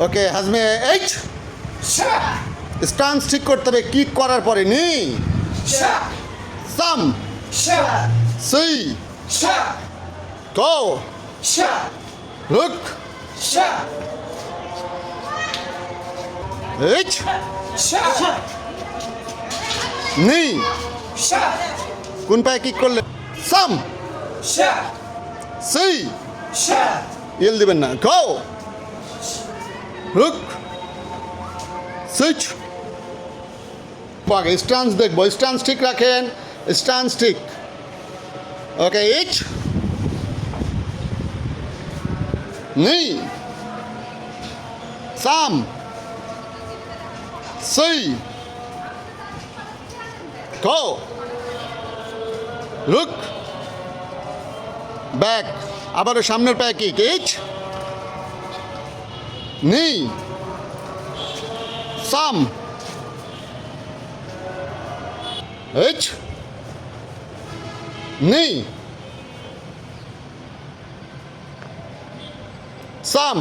ওকে হাজমে H stance ঠিক করতে হবে কিক করার পরে নি সাম সি গো লুক এইচ নি কোন পায়ে কিক করলে সাম সি ইল দিবেন না গো লুক সুইচ আগে স্টান্স দেখবো স্টান্স ঠিক রাখেন স্টান্স ঠিক ওকে এইচ নি সাম সি গো লুক ব্যাক আবারও সামনের পায়ে কিক এইচ নি সাম এইচ নি সাম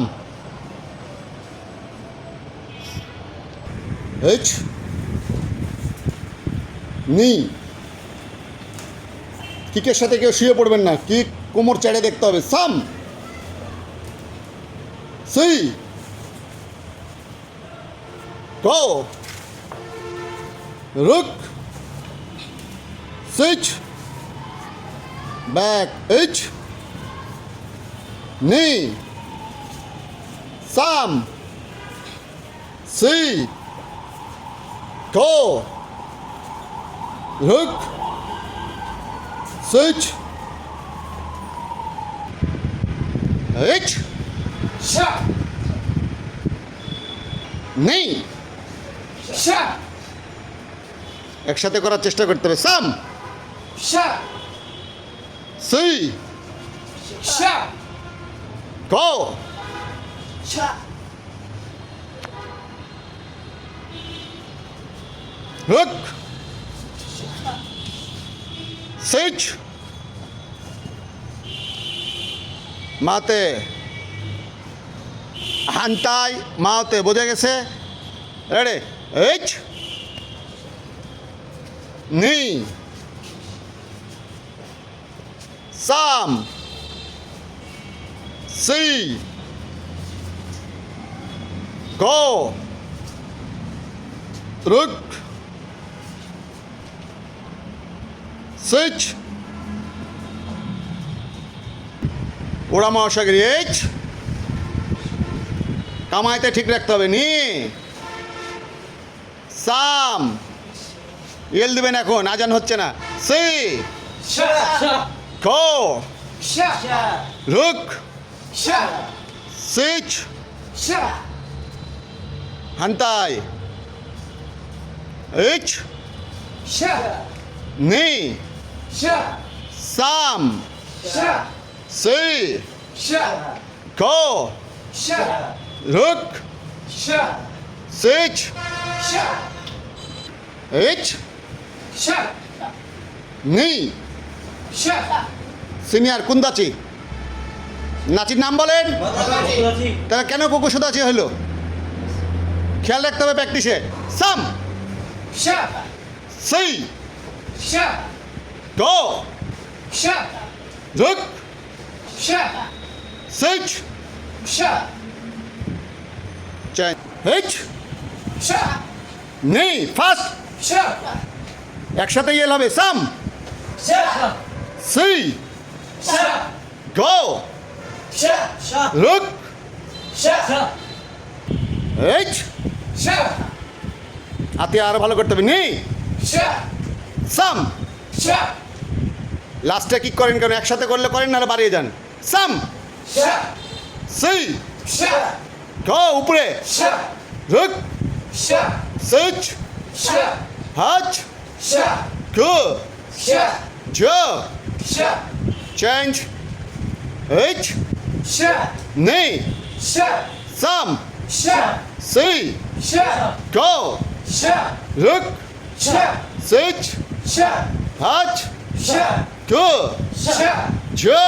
এইচ নি কিকের সাথে কেউ শুয়ে পড়বেন না কিক কোমর চেড়ে দেখতে হবে সাম সি গো রুক সুইচ ব্যাক এইচ নি সাম সি গো রুক সুইচ এইচ নেই একসাথে করার চেষ্টা করতে হবে সাম সি গো রুক সুইচ মাতে হান্তাই মাওতে বোঝা গেছে রেডি এইচ নি সাম সি গো রুক সুইচ ওড়া মহাসাগরী এইচ কামাইতে ঠিক রাখতে হবে নি সাম এল দিবেন এখন আজান হচ্ছে না সি গো রুক সুইচ হান্তাই এইচ নি সাম সি গো রুক সুইচ এইচ নি সিনিয়র কুন্দাচি নাচির নাম বলেন তাহলে কেন কুকুসুদাচি হলো খেয়াল রাখতে হবে প্র্যাকটিসে সাম সি গো রুক সুইচ এইচ নি ফার্স্ট একসাথে ইয়েল হবে সাম সি গো রুক এইচ হাতে আরো ভালো করতে হবে নি সাম লাস্টে কি করেন কেন একসাথে করলে করেন না বাড়িয়ে যান সাম সি গো উপরে রুক সুইচ হাচ গো জো চেঞ্জ এইচ নি সাম সি গো রুক সুইচ হাচ গো জো